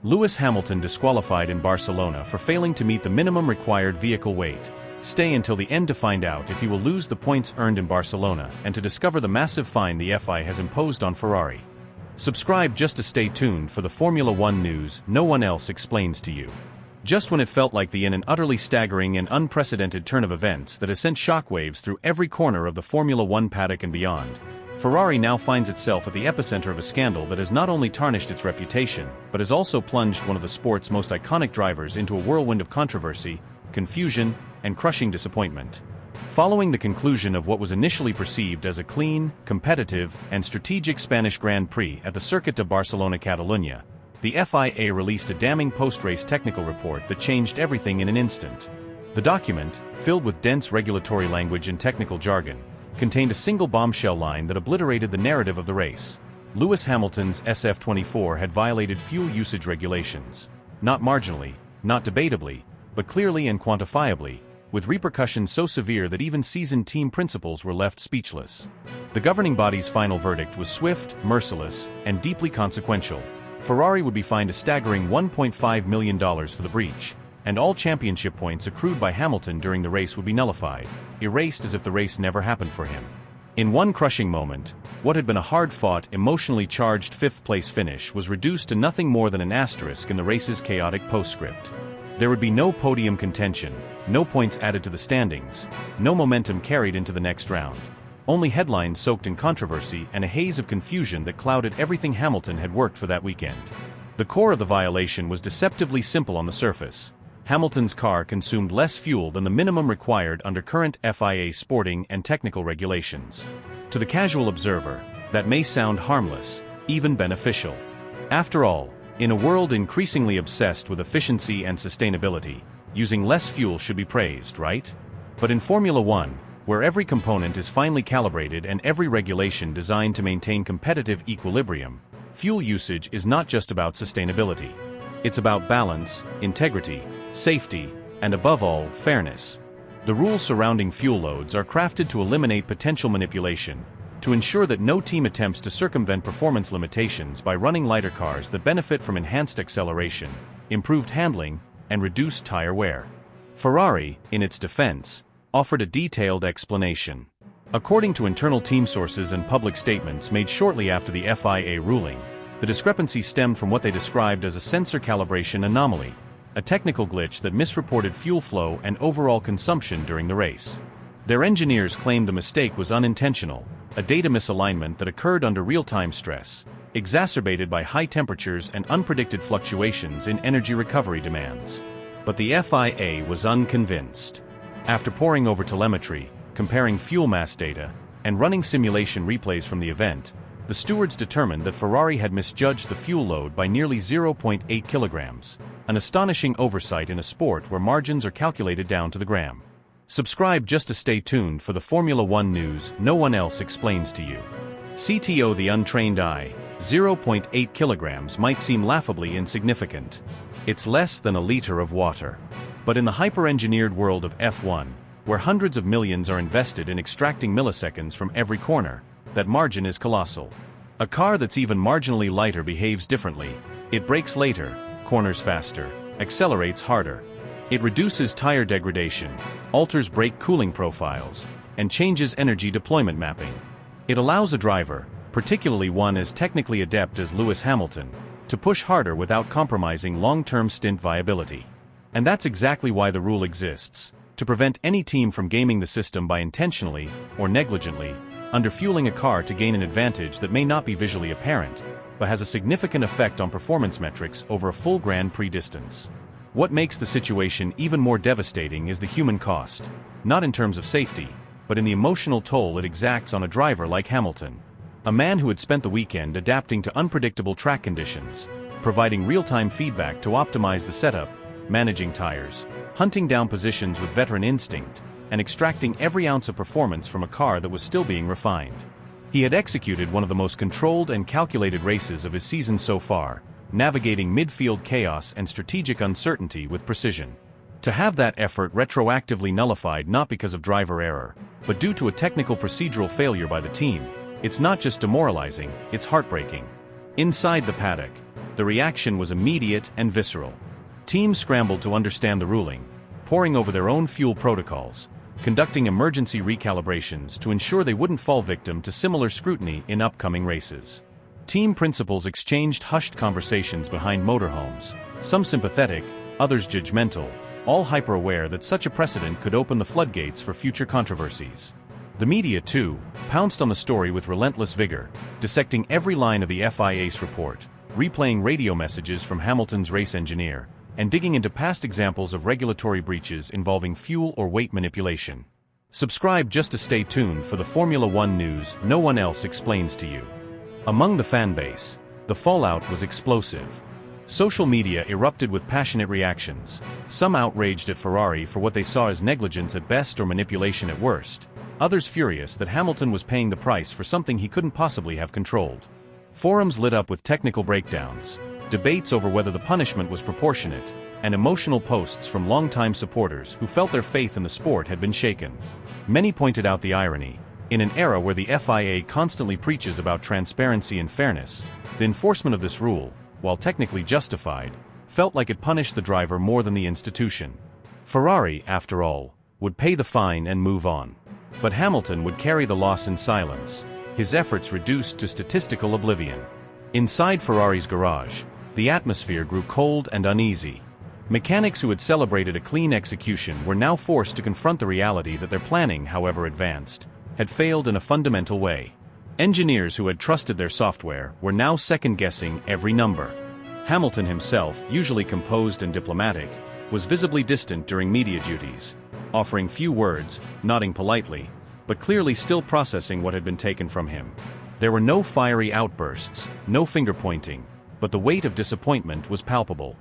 Lewis Hamilton disqualified in Barcelona for failing to meet the minimum required vehicle weight. Stay until the end to find out if he will lose the points earned in Barcelona and to discover the massive fine the FIA has imposed on Ferrari. Subscribe just to stay tuned for the Formula One news no one else explains to you. Just when it felt like an utterly staggering and unprecedented turn of events that has sent shockwaves through every corner of the Formula One paddock and beyond, Ferrari now finds itself at the epicenter of a scandal that has not only tarnished its reputation, but has also plunged one of the sport's most iconic drivers into a whirlwind of controversy, confusion, and crushing disappointment. Following the conclusion of what was initially perceived as a clean, competitive, and strategic Spanish Grand Prix at the Circuit de Barcelona, Catalunya, the FIA released a damning post-race technical report that changed everything in an instant. The document, filled with dense regulatory language and technical jargon, contained a single bombshell line that obliterated the narrative of the race. Lewis Hamilton's SF24 had violated fuel usage regulations. Not marginally, not debatably, but clearly and quantifiably, with repercussions so severe that even seasoned team principals were left speechless. The governing body's final verdict was swift, merciless, and deeply consequential. Ferrari would be fined a staggering $1.5 million for the breach, and all championship points accrued by Hamilton during the race would be nullified, erased as if the race never happened for him. In one crushing moment, what had been a hard-fought, emotionally charged fifth-place finish was reduced to nothing more than an asterisk in the race's chaotic postscript. There would be no podium contention, no points added to the standings, no momentum carried into the next round. Only headlines soaked in controversy and a haze of confusion that clouded everything Hamilton had worked for that weekend. The core of the violation was deceptively simple on the surface. Hamilton's car consumed less fuel than the minimum required under current FIA sporting and technical regulations. To the casual observer, that may sound harmless, even beneficial. After all, in a world increasingly obsessed with efficiency and sustainability, using less fuel should be praised, right? But in Formula One, where every component is finely calibrated and every regulation designed to maintain competitive equilibrium, fuel usage is not just about sustainability. It's about balance, integrity, safety, and above all, fairness. The rules surrounding fuel loads are crafted to eliminate potential manipulation, to ensure that no team attempts to circumvent performance limitations by running lighter cars that benefit from enhanced acceleration, improved handling, and reduced tire wear. Ferrari, in its defense, offered a detailed explanation. According to internal team sources and public statements made shortly after the FIA ruling, the discrepancy stemmed from what they described as a sensor calibration anomaly, a technical glitch that misreported fuel flow and overall consumption during the race. Their engineers claimed the mistake was unintentional, a data misalignment that occurred under real-time stress, exacerbated by high temperatures and unpredicted fluctuations in energy recovery demands. But the FIA was unconvinced. After poring over telemetry, comparing fuel mass data, and running simulation replays from the event, the stewards determined that Ferrari had misjudged the fuel load by nearly 0.8 kilograms, an astonishing oversight in a sport where margins are calculated down to the gram. Subscribe just to stay tuned for the Formula One news no one else explains to you. CTO the untrained eye, 0.8 kilograms might seem laughably insignificant. It's less than a liter of water. But in the hyper-engineered world of F1, where hundreds of millions are invested in extracting milliseconds from every corner, that margin is colossal. A car that's even marginally lighter behaves differently. It brakes later, corners faster, accelerates harder. It reduces tire degradation, alters brake cooling profiles, and changes energy deployment mapping. It allows a driver, particularly one as technically adept as Lewis Hamilton, to push harder without compromising long-term stint viability. And that's exactly why the rule exists, to prevent any team from gaming the system by intentionally, or negligently, underfueling a car to gain an advantage that may not be visually apparent, but has a significant effect on performance metrics over a full Grand Prix distance. What makes the situation even more devastating is the human cost, not in terms of safety, but in the emotional toll it exacts on a driver like Hamilton. A man who had spent the weekend adapting to unpredictable track conditions, providing real-time feedback to optimize the setup, managing tires, hunting down positions with veteran instinct, and extracting every ounce of performance from a car that was still being refined. He had executed one of the most controlled and calculated races of his season so far, navigating midfield chaos and strategic uncertainty with precision. To have that effort retroactively nullified not because of driver error, but due to a technical procedural failure by the team, it's not just demoralizing, it's heartbreaking. Inside the paddock, The reaction was immediate and visceral. Teams scrambled to understand the ruling, poring over their own fuel protocols, conducting emergency recalibrations to ensure they wouldn't fall victim to similar scrutiny in upcoming races. Team principals exchanged hushed conversations behind motorhomes, some sympathetic, others judgmental, all hyper-aware that such a precedent could open the floodgates for future controversies. The media, too, pounced on the story with relentless vigor, dissecting every line of the FIA's report, replaying radio messages from Hamilton's race engineer, and digging into past examples of regulatory breaches involving fuel or weight manipulation. Subscribe just to stay tuned for the Formula One news no one else explains to you. Among the fan base, the fallout was explosive. Social media erupted with passionate reactions, some outraged at Ferrari for what they saw as negligence at best or manipulation at worst, others furious that Hamilton was paying the price for something he couldn't possibly have controlled. Forums lit up with technical breakdowns, debates over whether the punishment was proportionate, and emotional posts from longtime supporters who felt their faith in the sport had been shaken. Many pointed out the irony. In an era where the FIA constantly preaches about transparency and fairness, the enforcement of this rule, while technically justified, felt like it punished the driver more than the institution. Ferrari, after all, would pay the fine and move on. But Hamilton would carry the loss in silence, his efforts reduced to statistical oblivion. Inside Ferrari's garage, the atmosphere grew cold and uneasy. Mechanics who had celebrated a clean execution were now forced to confront the reality that their planning, however advanced, had failed in a fundamental way. Engineers who had trusted their software were now second-guessing every number. Hamilton himself, usually composed and diplomatic, was visibly distant during media duties, offering few words, nodding politely, but clearly still processing what had been taken from him. There were no fiery outbursts, no finger-pointing, but the weight of disappointment was palpable.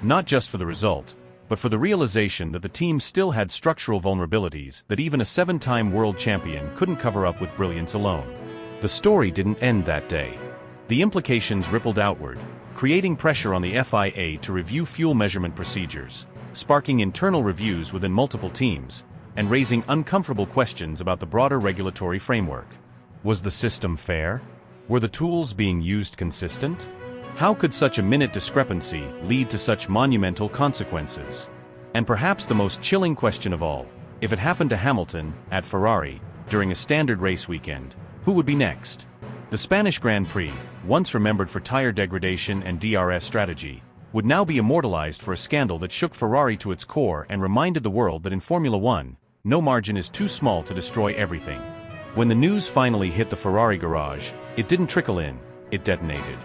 Not just for the result, but for the realization that the team still had structural vulnerabilities that even a 7-time world champion couldn't cover up with brilliance alone. The story didn't end that day. The implications rippled outward, creating pressure on the FIA to review fuel measurement procedures, sparking internal reviews within multiple teams, and raising uncomfortable questions about the broader regulatory framework. Was the system fair? Were the tools being used consistent? How could such a minute discrepancy lead to such monumental consequences? And perhaps the most chilling question of all, if it happened to Hamilton, at Ferrari, during a standard race weekend, who would be next? The Spanish Grand Prix, once remembered for tire degradation and DRS strategy, would now be immortalized for a scandal that shook Ferrari to its core and reminded the world that in Formula One, no margin is too small to destroy everything. When the news finally hit the Ferrari garage, it didn't trickle in, it detonated.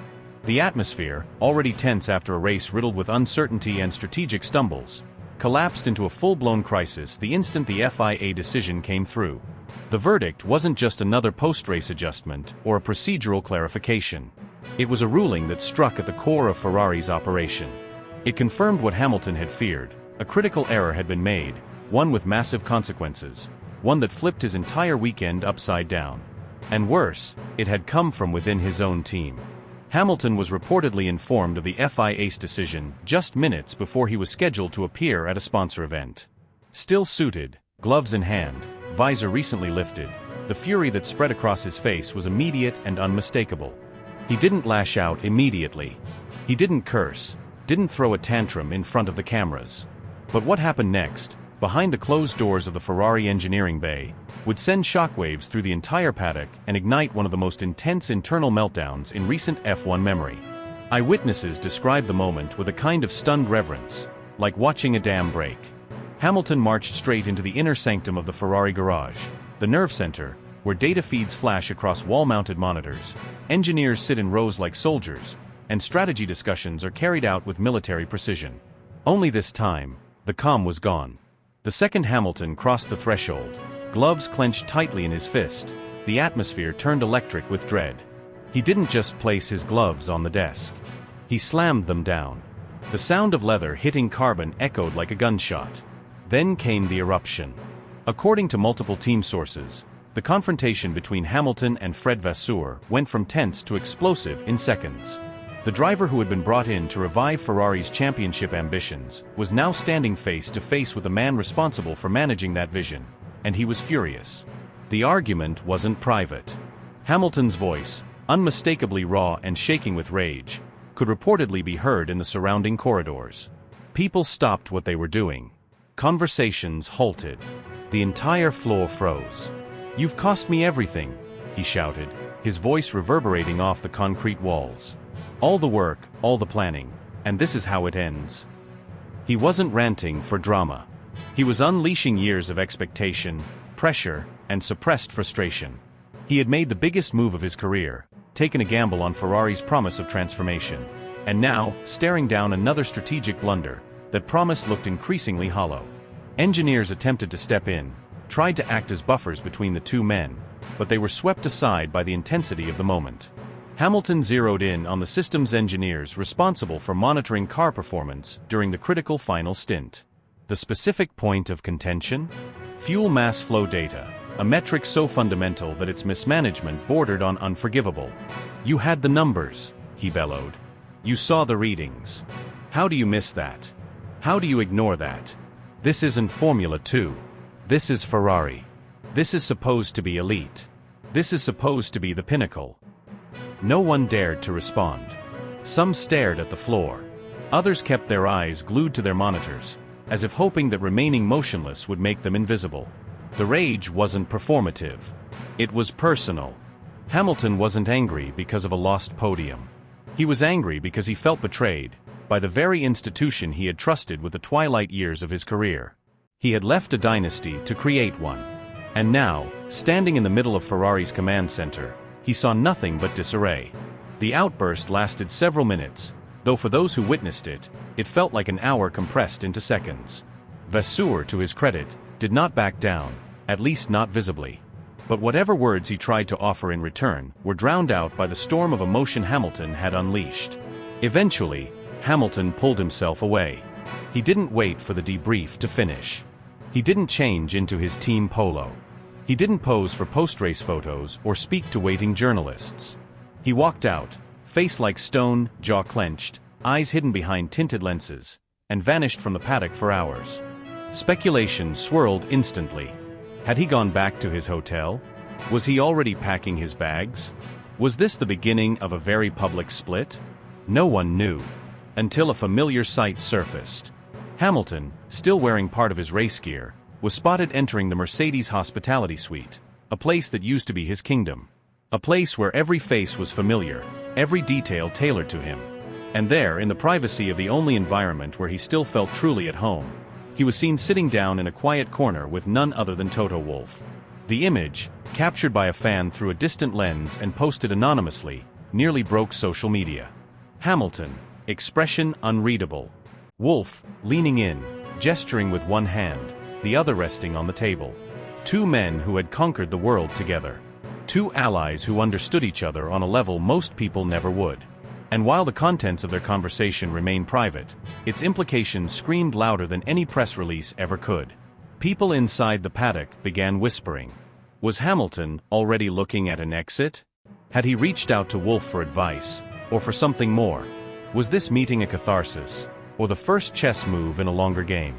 The atmosphere, already tense after a race riddled with uncertainty and strategic stumbles, collapsed into a full-blown crisis the instant the FIA decision came through. The verdict wasn't just another post-race adjustment or a procedural clarification. It was a ruling that struck at the core of Ferrari's operation. It confirmed what Hamilton had feared: a critical error had been made, one with massive consequences, one that flipped his entire weekend upside down. And worse, it had come from within his own team. Hamilton was reportedly informed of the FIA's decision just minutes before he was scheduled to appear at a sponsor event. Still suited, gloves in hand, visor recently lifted, the fury that spread across his face was immediate and unmistakable. He didn't lash out immediately. He didn't curse, didn't throw a tantrum in front of the cameras. But what happened next, behind the closed doors of the Ferrari engineering bay, would send shockwaves through the entire paddock and ignite one of the most intense internal meltdowns in recent F1 memory. Eyewitnesses described the moment with a kind of stunned reverence, like watching a dam break. Hamilton marched straight into the inner sanctum of the Ferrari garage, the nerve center, where data feeds flash across wall-mounted monitors, engineers sit in rows like soldiers, and strategy discussions are carried out with military precision. Only this time, the calm was gone. The second Hamilton crossed the threshold, gloves clenched tightly in his fist, the atmosphere turned electric with dread. He didn't just place his gloves on the desk. He slammed them down. The sound of leather hitting carbon echoed like a gunshot. Then came the eruption. According to multiple team sources, the confrontation between Hamilton and Fred Vasseur went from tense to explosive in seconds. The driver who had been brought in to revive Ferrari's championship ambitions was now standing face to face with the man responsible for managing that vision, and he was furious. The argument wasn't private. Hamilton's voice, unmistakably raw and shaking with rage, could reportedly be heard in the surrounding corridors. People stopped what they were doing. Conversations halted. The entire floor froze. "You've cost me everything," he shouted, his voice reverberating off the concrete walls. "All the work, all the planning, and this is how it ends." He wasn't ranting for drama. He was unleashing years of expectation, pressure, and suppressed frustration. He had made the biggest move of his career, taken a gamble on Ferrari's promise of transformation, and now, staring down another strategic blunder, that promise looked increasingly hollow. Engineers attempted to step in, tried to act as buffers between the two men, but they were swept aside by the intensity of the moment. Hamilton zeroed in on the systems engineers responsible for monitoring car performance during the critical final stint. The specific point of contention? Fuel mass flow data, a metric so fundamental that its mismanagement bordered on unforgivable. "You had the numbers," he bellowed. "You saw the readings. How do you miss that? How do you ignore that? This isn't Formula 2. This is Ferrari. This is supposed to be elite. This is supposed to be the pinnacle." No one dared to respond. Some stared at the floor. Others kept their eyes glued to their monitors, as if hoping that remaining motionless would make them invisible. The rage wasn't performative. It was personal. Hamilton wasn't angry because of a lost podium. He was angry because he felt betrayed by the very institution he had trusted with the twilight years of his career. He had left a dynasty to create one. And now, standing in the middle of Ferrari's command center, he saw nothing but disarray. The outburst lasted several minutes, though for those who witnessed it, it felt like an hour compressed into seconds. Vasseur, to his credit, did not back down, at least not visibly. But whatever words he tried to offer in return were drowned out by the storm of emotion Hamilton had unleashed. Eventually, Hamilton pulled himself away. He didn't wait for the debrief to finish. He didn't change into his team polo. He didn't pose for post-race photos or speak to waiting journalists. He walked out, face like stone, jaw clenched, eyes hidden behind tinted lenses, and vanished from the paddock for hours. Speculation swirled instantly. Had he gone back to his hotel? Was he already packing his bags? Was this the beginning of a very public split? No one knew. Until a familiar sight surfaced. Hamilton, still wearing part of his race gear, was spotted entering the Mercedes hospitality suite, a place that used to be his kingdom. A place where every face was familiar, every detail tailored to him. And there, in the privacy of the only environment where he still felt truly at home, he was seen sitting down in a quiet corner with none other than Toto Wolff. The image, captured by a fan through a distant lens and posted anonymously, nearly broke social media. Hamilton, expression unreadable. Wolff, leaning in, gesturing with one hand, the other resting on the table. Two men who had conquered the world together. Two allies who understood each other on a level most people never would. And while the contents of their conversation remained private, its implications screamed louder than any press release ever could. People inside the paddock began whispering. Was Hamilton already looking at an exit? Had he reached out to Wolff for advice, or for something more? Was this meeting a catharsis, or the first chess move in a longer game?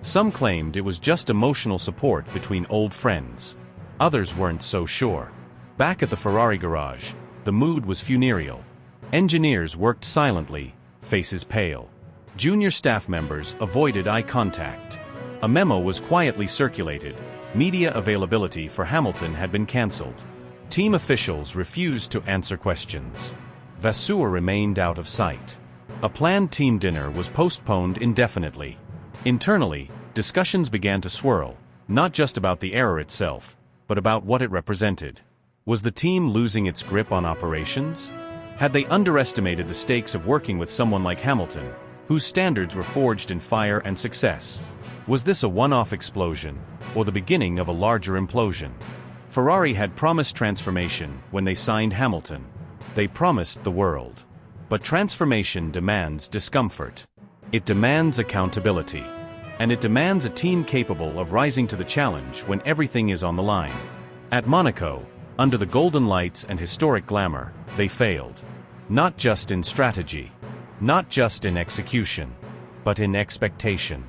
Some claimed it was just emotional support between old friends. Others weren't so sure. Back at the Ferrari garage, the mood was funereal. Engineers worked silently, faces pale. Junior staff members avoided eye contact. A memo was quietly circulated. Media availability for Hamilton had been cancelled. Team officials refused to answer questions. Vasseur remained out of sight. A planned team dinner was postponed indefinitely. Internally, discussions began to swirl, not just about the error itself, but about what it represented. Was the team losing its grip on operations? Had they underestimated the stakes of working with someone like Hamilton, whose standards were forged in fire and success? Was this a one-off explosion, or the beginning of a larger implosion? Ferrari had promised transformation when they signed Hamilton. They promised the world. But transformation demands discomfort. It demands accountability. And it demands a team capable of rising to the challenge when everything is on the line. At Monaco, under the golden lights and historic glamour, they failed. Not just in strategy. Not just in execution. But in expectation.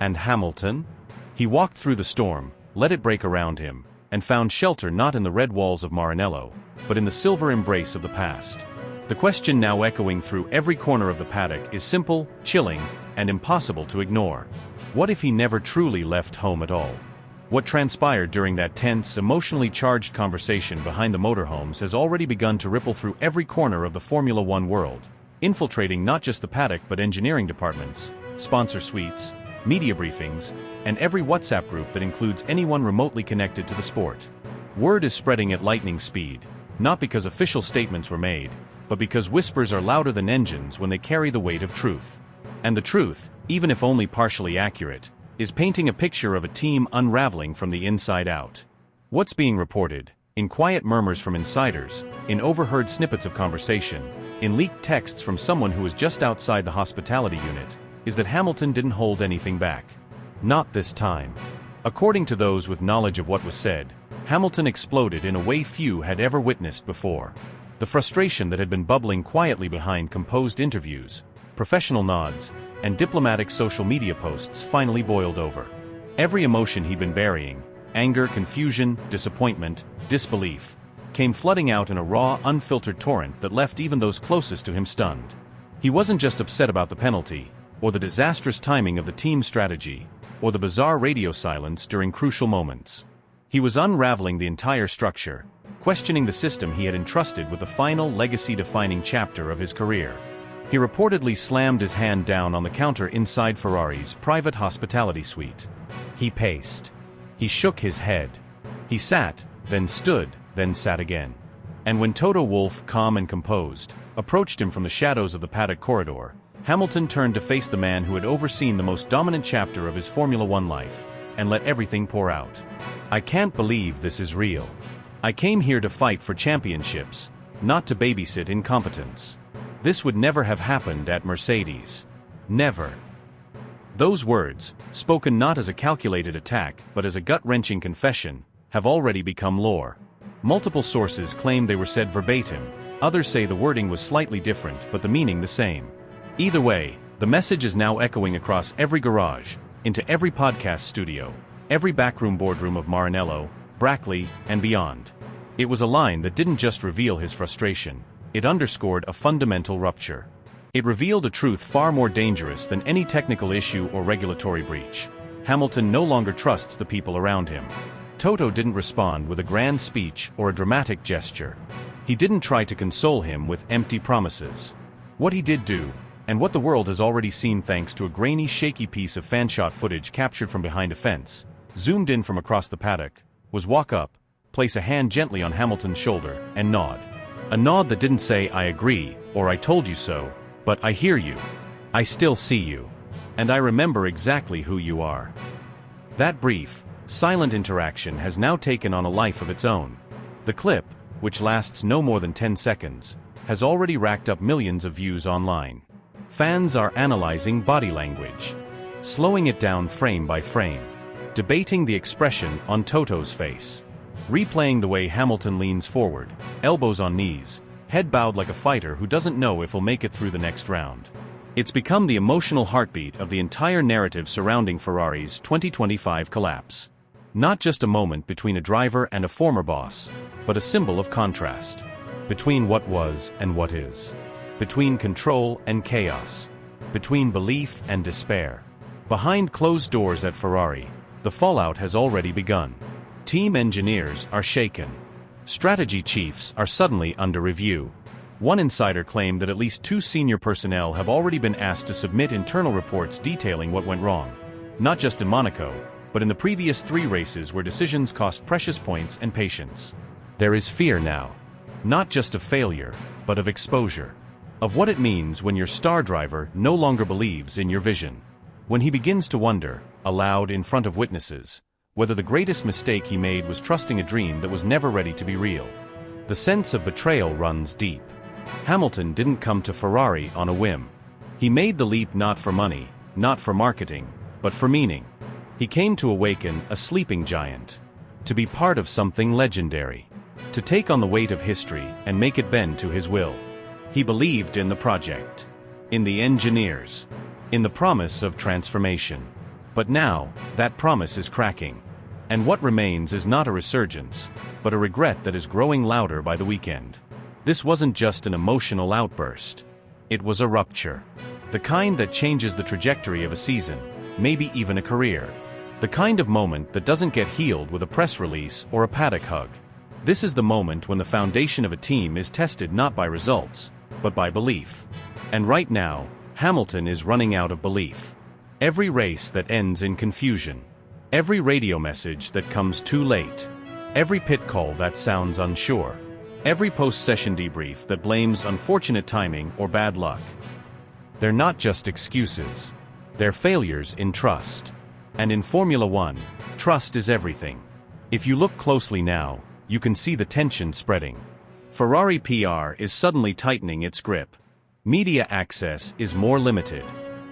And Hamilton? He walked through the storm, let it break around him, and found shelter not in the red walls of Maranello, but in the silver embrace of the past. The question now echoing through every corner of the paddock is simple, chilling, and impossible to ignore. What if he never truly left home at all? What transpired during that tense, emotionally charged conversation behind the motorhomes has already begun to ripple through every corner of the Formula One world, infiltrating not just the paddock but engineering departments, sponsor suites, media briefings, and every WhatsApp group that includes anyone remotely connected to the sport. Word is spreading at lightning speed, not because official statements were made, but because whispers are louder than engines when they carry the weight of truth. And the truth, even if only partially accurate, is painting a picture of a team unraveling from the inside out. What's being reported, in quiet murmurs from insiders, in overheard snippets of conversation, in leaked texts from someone who was just outside the hospitality unit, is that Hamilton didn't hold anything back. Not this time. According to those with knowledge of what was said, Hamilton exploded in a way few had ever witnessed before. The frustration that had been bubbling quietly behind composed interviews, professional nods, and diplomatic social media posts finally boiled over. Every emotion he'd been burying, anger, confusion, disappointment, disbelief, came flooding out in a raw, unfiltered torrent that left even those closest to him stunned. He wasn't just upset about the penalty, or the disastrous timing of the team's strategy, or the bizarre radio silence during crucial moments. He was unraveling the entire structure, questioning the system he had entrusted with the final legacy-defining chapter of his career. He reportedly slammed his hand down on the counter inside Ferrari's private hospitality suite. He paced. He shook his head. He sat, then stood, then sat again. And when Toto Wolff, calm and composed, approached him from the shadows of the paddock corridor, Hamilton turned to face the man who had overseen the most dominant chapter of his Formula One life, and let everything pour out. "I can't believe this is real. I came here to fight for championships, not to babysit incompetence. This would never have happened at Mercedes. Never." Those words, spoken not as a calculated attack but as a gut-wrenching confession, have already become lore. Multiple sources claim they were said verbatim, others say the wording was slightly different but the meaning the same. Either way, the message is now echoing across every garage, into every podcast studio, every backroom boardroom of Maranello, Brackley, and beyond. It was a line that didn't just reveal his frustration, it underscored a fundamental rupture. It revealed a truth far more dangerous than any technical issue or regulatory breach. Hamilton no longer trusts the people around him. Toto didn't respond with a grand speech or a dramatic gesture. He didn't try to console him with empty promises. What he did do, and what the world has already seen thanks to a grainy, shaky piece of fan-shot footage captured from behind a fence, zoomed in from across the paddock, was walk up, place a hand gently on Hamilton's shoulder, and nod. A nod that didn't say "I agree" or "I told you so," but "I hear you. I still see you. And I remember exactly who you are." That brief, silent interaction has now taken on a life of its own. The clip, which lasts no more than 10 seconds, has already racked up millions of views online. Fans are analyzing body language, slowing it down frame by frame, debating the expression on Toto's face, replaying the way Hamilton leans forward, elbows on knees, head bowed like a fighter who doesn't know if he'll make it through the next round. It's become the emotional heartbeat of the entire narrative surrounding Ferrari's 2025 collapse. Not just a moment between a driver and a former boss, but a symbol of contrast. Between what was and what is. Between control and chaos. Between belief and despair. Behind closed doors at Ferrari, the fallout has already begun. Team engineers are shaken. Strategy chiefs are suddenly under review. One insider claimed that at least 2 senior personnel have already been asked to submit internal reports detailing what went wrong. Not just in Monaco, but in the previous 3 races where decisions cost precious points and patience. There is fear now. Not just of failure, but of exposure. Of what it means when your star driver no longer believes in your vision. When he begins to wonder, aloud in front of witnesses, whether the greatest mistake he made was trusting a dream that was never ready to be real. The sense of betrayal runs deep. Hamilton didn't come to Ferrari on a whim. He made the leap not for money, not for marketing, but for meaning. He came to awaken a sleeping giant. To be part of something legendary. To take on the weight of history and make it bend to his will. He believed in the project. In the engineers. In the promise of transformation. But now, that promise is cracking. And what remains is not a resurgence, but a regret that is growing louder by the weekend. This wasn't just an emotional outburst. It was a rupture. The kind that changes the trajectory of a season, maybe even a career. The kind of moment that doesn't get healed with a press release or a paddock hug. This is the moment when the foundation of a team is tested not by results, but by belief. And right now, Hamilton is running out of belief. Every race that ends in confusion. Every radio message that comes too late. Every pit call that sounds unsure. Every post-session debrief that blames unfortunate timing or bad luck. They're not just excuses. They're failures in trust. And in Formula One, trust is everything. If you look closely now, you can see the tension spreading. Ferrari PR is suddenly tightening its grip. Media access is more limited.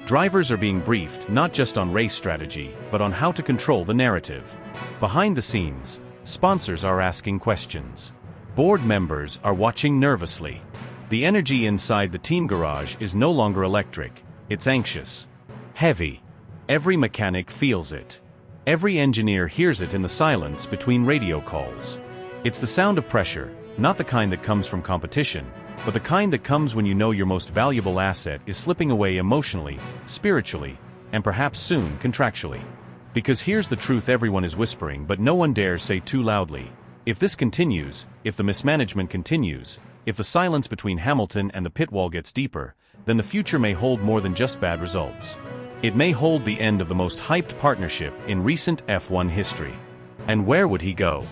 Drivers are being briefed not just on race strategy, but on how to control the narrative. Behind the scenes, sponsors are asking questions. Board members are watching nervously. The energy inside the team garage is no longer electric, it's anxious. Heavy. Every mechanic feels it. Every engineer hears it in the silence between radio calls. It's the sound of pressure, not the kind that comes from competition, but the kind that comes when you know your most valuable asset is slipping away emotionally, spiritually, and perhaps soon contractually. Because here's the truth everyone is whispering but no one dares say too loudly. If this continues, if the mismanagement continues, if the silence between Hamilton and the pit wall gets deeper, then the future may hold more than just bad results. It may hold the end of the most hyped partnership in recent F1 history. And where would he go?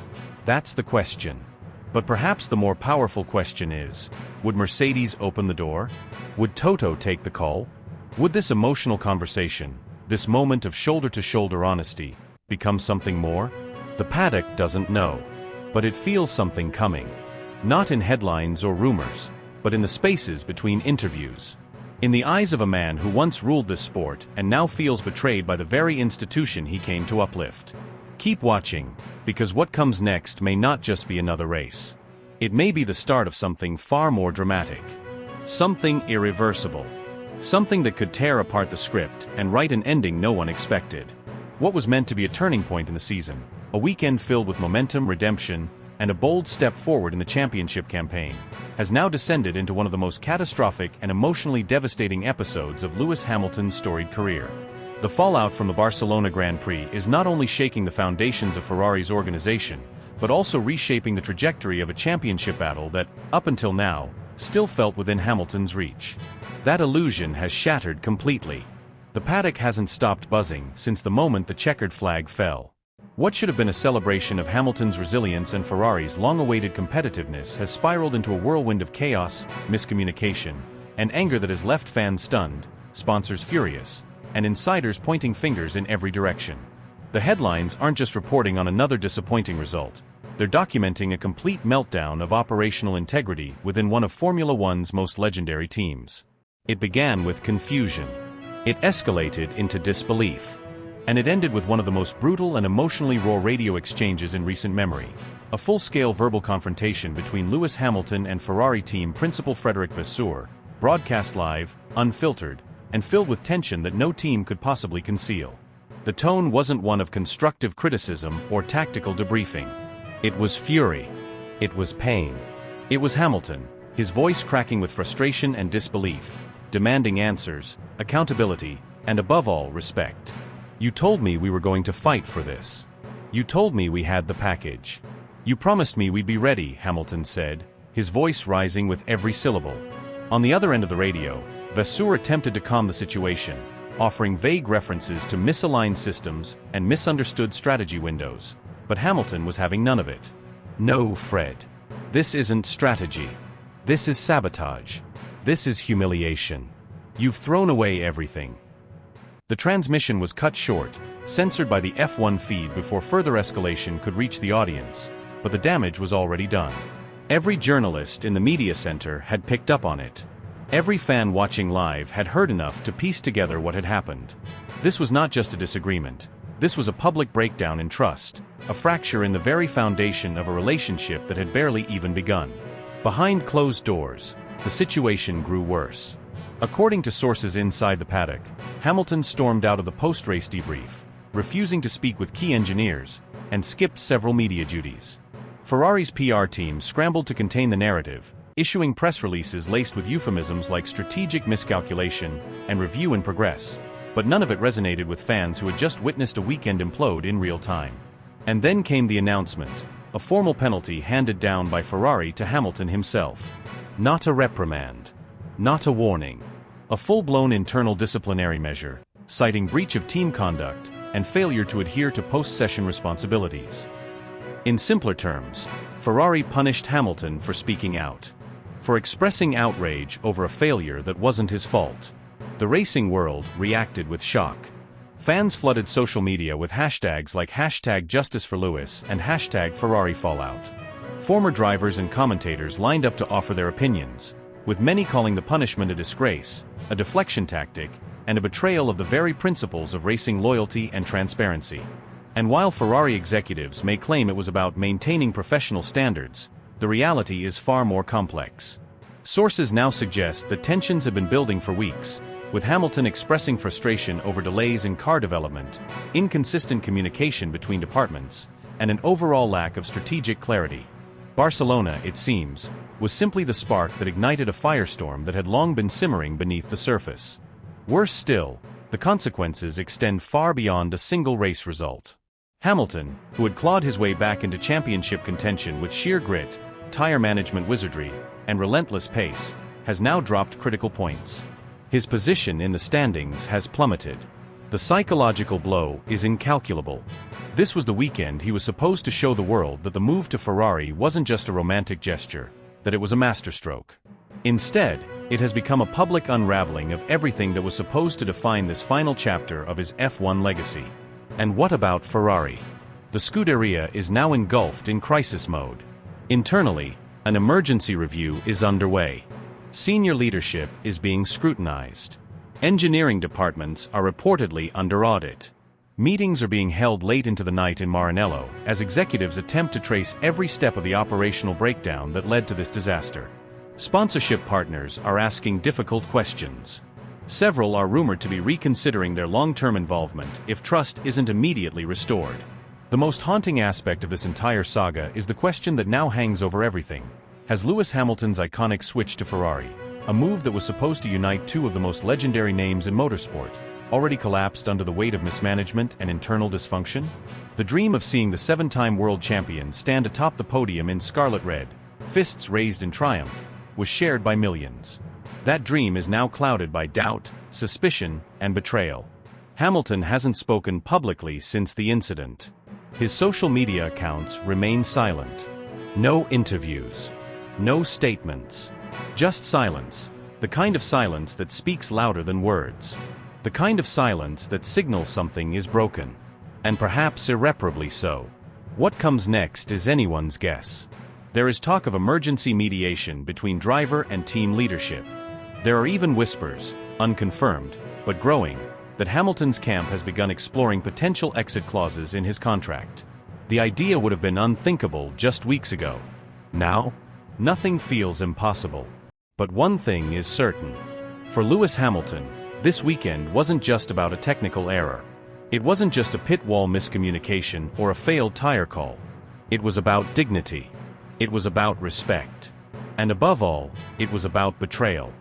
That's the question. But perhaps the more powerful question is, would Mercedes open the door? Would Toto take the call? Would this emotional conversation, this moment of shoulder-to-shoulder honesty, become something more? The paddock doesn't know. But it feels something coming. Not in headlines or rumors, but in the spaces between interviews. In the eyes of a man who once ruled this sport and now feels betrayed by the very institution he came to uplift. Keep watching, because what comes next may not just be another race. It may be the start of something far more dramatic. Something irreversible. Something that could tear apart the script and write an ending no one expected. What was meant to be a turning point in the season, a weekend filled with momentum, redemption, and a bold step forward in the championship campaign, has now descended into one of the most catastrophic and emotionally devastating episodes of Lewis Hamilton's storied career. The fallout from the Barcelona Grand Prix is not only shaking the foundations of Ferrari's organization, but also reshaping the trajectory of a championship battle that, up until now, still felt within Hamilton's reach. That illusion has shattered completely. The paddock hasn't stopped buzzing since the moment the checkered flag fell. What should have been a celebration of Hamilton's resilience and Ferrari's long-awaited competitiveness has spiraled into a whirlwind of chaos, miscommunication, and anger that has left fans stunned, sponsors furious, and insiders pointing fingers in every direction. The headlines aren't just reporting on another disappointing result. They're documenting a complete meltdown of operational integrity within one of Formula One's most legendary teams. It began with confusion. It escalated into disbelief. And it ended with one of the most brutal and emotionally raw radio exchanges in recent memory. A full-scale verbal confrontation between Lewis Hamilton and Ferrari team principal Frédéric Vasseur, broadcast live, unfiltered, and filled with tension that no team could possibly conceal. The tone wasn't one of constructive criticism or tactical debriefing. It was fury. It was pain. It was Hamilton, his voice cracking with frustration and disbelief, demanding answers, accountability, and above all, respect. You told me we were going to fight for this. You told me we had the package. You promised me we'd be ready, Hamilton said, his voice rising with every syllable. On the other end of the radio, Vasseur attempted to calm the situation, offering vague references to misaligned systems and misunderstood strategy windows. But Hamilton was having none of it. No, Fred. This isn't strategy. This is sabotage. This is humiliation. You've thrown away everything. The transmission was cut short, censored by the F1 feed before further escalation could reach the audience, but the damage was already done. Every journalist in the media center had picked up on it. Every fan watching live had heard enough to piece together what had happened. This was not just a disagreement. This was a public breakdown in trust, a fracture in the very foundation of a relationship that had barely even begun. Behind closed doors, the situation grew worse. According to sources inside the paddock, Hamilton stormed out of the post-race debrief, refusing to speak with key engineers, and skipped several media duties. Ferrari's PR team scrambled to contain the narrative, issuing press releases laced with euphemisms like strategic miscalculation and review in progress. But none of it resonated with fans who had just witnessed a weekend implode in real time. And then came the announcement, a formal penalty handed down by Ferrari to Hamilton himself. Not a reprimand. Not a warning. A full-blown internal disciplinary measure, citing breach of team conduct and failure to adhere to post-session responsibilities. In simpler terms, Ferrari punished Hamilton for speaking out. For expressing outrage over a failure that wasn't his fault. The racing world reacted with shock. Fans flooded social media with hashtags like #JusticeForLewis and #FerrariFallout. Former drivers and commentators lined up to offer their opinions, with many calling the punishment a disgrace, a deflection tactic, and a betrayal of the very principles of racing loyalty and transparency. And while Ferrari executives may claim it was about maintaining professional standards, the reality is far more complex. Sources now suggest that tensions have been building for weeks, with Hamilton expressing frustration over delays in car development, inconsistent communication between departments, and an overall lack of strategic clarity. Barcelona, it seems, was simply the spark that ignited a firestorm that had long been simmering beneath the surface. Worse still, the consequences extend far beyond a single race result. Hamilton, who had clawed his way back into championship contention with sheer grit, tire management wizardry, and relentless pace, has now dropped critical points. His position in the standings has plummeted. The psychological blow is incalculable. This was the weekend he was supposed to show the world that the move to Ferrari wasn't just a romantic gesture, that it was a masterstroke. Instead, it has become a public unraveling of everything that was supposed to define this final chapter of his F1 legacy. And what about Ferrari? The Scuderia is now engulfed in crisis mode. Internally, an emergency review is underway. Senior leadership is being scrutinized. Engineering departments are reportedly under audit. Meetings are being held late into the night in Maranello as executives attempt to trace every step of the operational breakdown that led to this disaster. Sponsorship partners are asking difficult questions. Several are rumored to be reconsidering their long-term involvement if trust isn't immediately restored. The most haunting aspect of this entire saga is the question that now hangs over everything. Has Lewis Hamilton's iconic switch to Ferrari, a move that was supposed to unite two of the most legendary names in motorsport, already collapsed under the weight of mismanagement and internal dysfunction? The dream of seeing the seven-time world champion stand atop the podium in scarlet red, fists raised in triumph, was shared by millions. That dream is now clouded by doubt, suspicion, and betrayal. Hamilton hasn't spoken publicly since the incident. His social media accounts remain silent. No interviews. No statements. Just silence. The kind of silence that speaks louder than words. The kind of silence that signals something is broken. And perhaps irreparably so. What comes next is anyone's guess. There is talk of emergency mediation between driver and team leadership. There are even whispers, unconfirmed, but growing, that Hamilton's camp has begun exploring potential exit clauses in his contract. The idea would have been unthinkable just weeks ago. Now, nothing feels impossible. But one thing is certain. For Lewis Hamilton, this weekend wasn't just about a technical error. It wasn't just a pit wall miscommunication or a failed tire call. It was about dignity. It was about respect. And above all, it was about betrayal.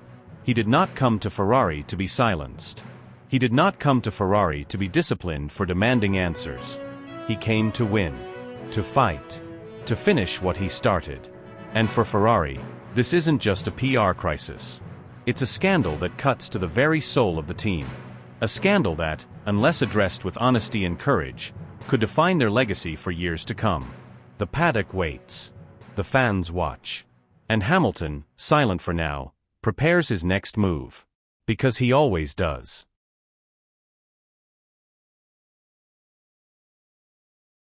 He did not come to Ferrari to be silenced. He did not come to Ferrari to be disciplined for demanding answers. He came to win, to fight, to finish what he started. And for Ferrari, this isn't just a PR crisis. It's a scandal that cuts to the very soul of the team. A scandal that, unless addressed with honesty and courage, could define their legacy for years to come. The paddock waits. The fans watch. And Hamilton, silent for now, prepares his next move. Because he always does.